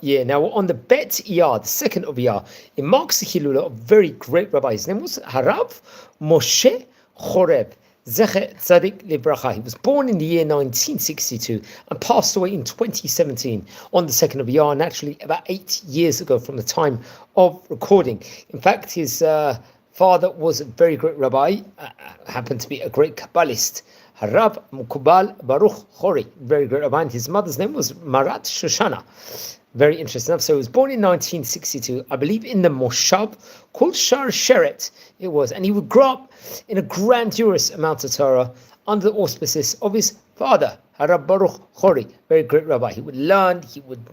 year. Now, on the Bet Iyar, the second of Iyar, it marks the Hilula of very great rabbi. His name was Rabbi Moshe Horev Z'tl. He was born in the year 1962 and passed away in 2017 on the second of Iyar, naturally about 8 years ago from the time of recording. In fact, his father was a very great rabbi, happened to be a great Kabbalist. Harab Mukubal Baruch Hori, very great rabbi, and his mother's name was Marat Shoshana. Very interesting. So he was born in 1962, I believe, in the Moshab called Shar Sheret. It was, and he would grow up in a grandiose amount of Torah under the auspices of his father, Harab Baruch Hori, very great rabbi. He would learn, he would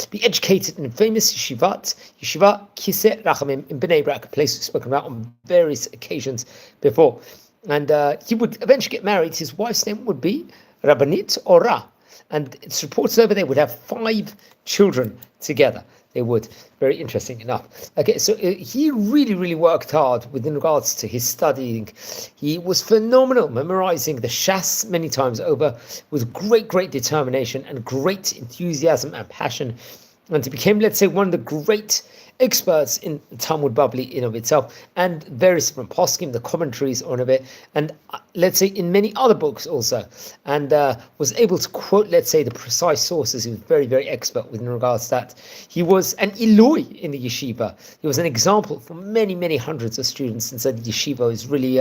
be educated in the famous Yeshiva Kiseh Rachamim in Bnei Brak, a place we've spoken about on various occasions before. And he would eventually get married. His wife's name would be Rabbanit Ora. And it's reported over they would have 5 children together. They would. Very interesting enough. Okay, so he really, really worked hard within regards to his studying. He was phenomenal, memorizing the Shas many times over with great, great determination and great enthusiasm and passion. And he became, let's say, one of the great experts in Talmud Bavli in of itself, and various different poskim, the commentaries on of it, and let's say in many other books also, and was able to quote, let's say, the precise sources. He was very, very expert within regards to that. He was an Ilui in the yeshiva. He was an example for many, many hundreds of students, and so the yeshiva is really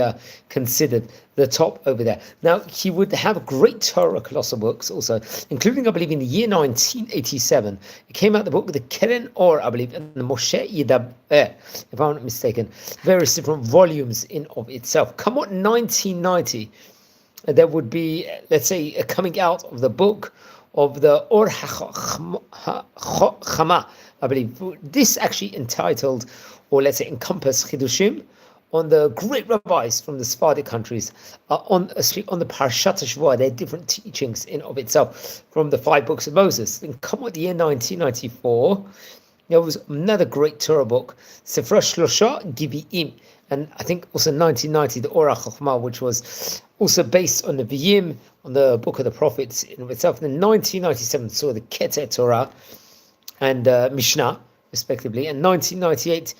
considered the top over there. Now, he would have great Torah colossal books also, including, I believe, in the year 1987, it came out the book, the Keren Or, I believe, and the Moshe Yidab, if I'm not mistaken, various different volumes in of itself. Come on, 1990, there would be, let's say, a coming out of the book of the Or HaChama, I believe. This actually entitled, or let's say encompass Chidushim, on the great rabbis from the Sephardic countries, on the Parashat Shavua, their different teachings in of itself from the 5 books of Moses. Then come with the year 1994, there was another great Torah book, Sefer Shlosha Giviim, and I think also 1990, the Or HaChokmah, which was also based on the V'yim, on the book of the prophets in of itself. And then 1997 saw the Keter Torah and Mishnah, respectively, and 1998,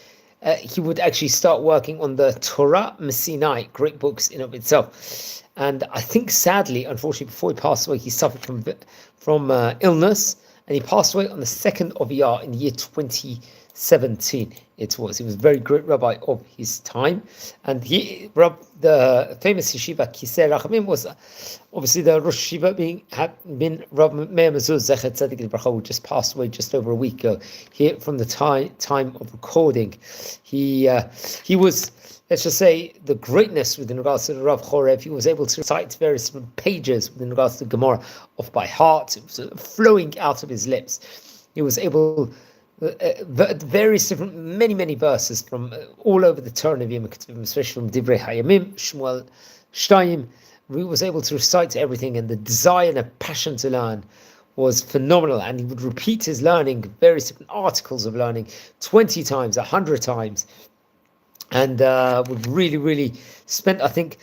he would actually start working on the Torah Messinai, great books in of itself. And I think, sadly, unfortunately, before he passed away, he suffered from illness, and he passed away on the 2nd of Iyar in the year 2017. He was a very great rabbi of his time, and the famous yeshiva Kiseh Rachamim was obviously the Rosh Yeshiva had been Rabbi Moshe Horev Z'tl, who just passed away just over a week ago. Here from the time of recording, he was, let's just say, the greatness within regards to the Rav Chorev. He was able to recite various different pages within regards to the Gemara off by heart. It was flowing out of his lips. He was able various different, many verses from all over the Torah, especially from Divrei Hayamim, Shmuel Shtayim. He was able to recite everything, and the desire and the passion to learn was phenomenal. And he would repeat his learning, various different articles of learning, 20 times, 100 times, and would really spend, I think,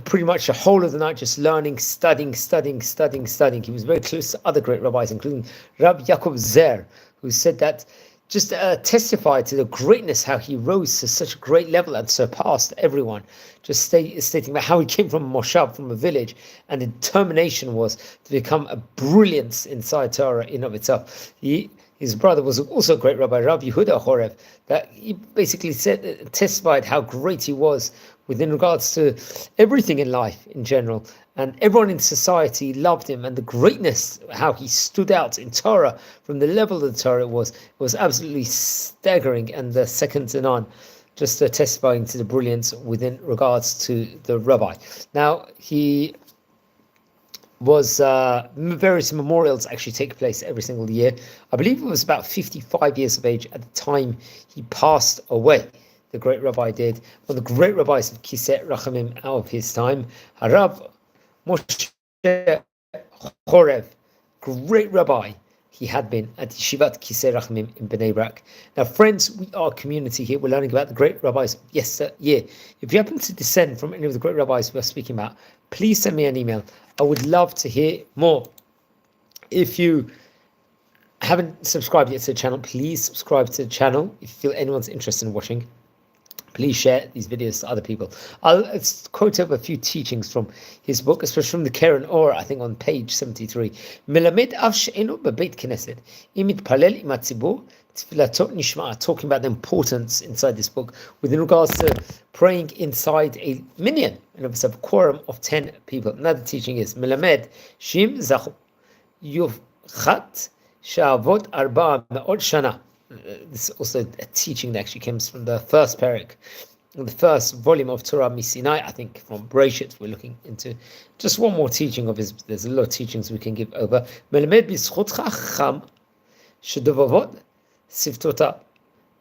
pretty much the whole of the night just learning, studying. He was very close to other great rabbis, including Rabbi Yaakov Zer, who said that, just testified to the greatness, how he rose to such a great level and surpassed everyone, just stating about how he came from a moshab, from a village, and the determination was to become a brilliance inside Torah in of itself. His brother was also a great rabbi, Rabbi Yehuda Horev, that he basically testified how great he was within regards to everything in life in general. And everyone in society loved him, and the greatness, how he stood out in Torah, from the level of the Torah was absolutely staggering, and the second to none, just testifying to the brilliance within regards to the rabbi. Now, he was various memorials actually take place every single year. I believe it was about 55 years of age at the time he passed away. The great rabbi did. One of the great rabbis of Kiseh Rachamim out of his time, Rabbi Moshe Horev, great rabbi he had been at Yeshivat Kiseh Rachamim in Bnei Brak. Now, friends, we are a community here. We're learning about the great rabbis of yesteryear. If you happen to descend from any of the great rabbis we're speaking about, please send me an email. I would love to hear more. If you haven't subscribed yet to the channel, please subscribe to the channel. If you feel anyone's interested in watching, please share these videos to other people. I'll quote over a few teachings from his book, especially from the Keren Or, I think on page 73. Melamed av she'enu bebeit knesset, im mitpalel im hatzibur, tfilato nishma'a, talking about the importance inside this book with regards to praying inside a minyan, and of a quorum of 10 people. Another teaching is Melamed shim zachu yuvchat sha'avot arba'a me'od shana. This is also a teaching that actually comes from the first parak, the first volume of Torah Misinai, I think, from Bereshit. We're looking into just one more teaching of his. There's a lot of teachings we can give over. Melamed b'zchutcha chacham shedovavot siftota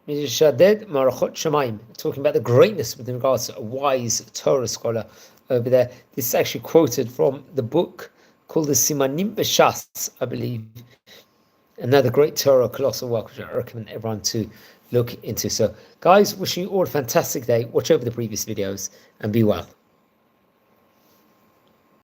mishaded marachot shamayim. Talking about the greatness with regards to a wise Torah scholar over there. This is actually quoted from the book called the Simanim B'Shas, I believe. Another great Torah colossal work which I recommend everyone to look into. So guys, wishing you all a fantastic day. Watch over the previous videos and be well.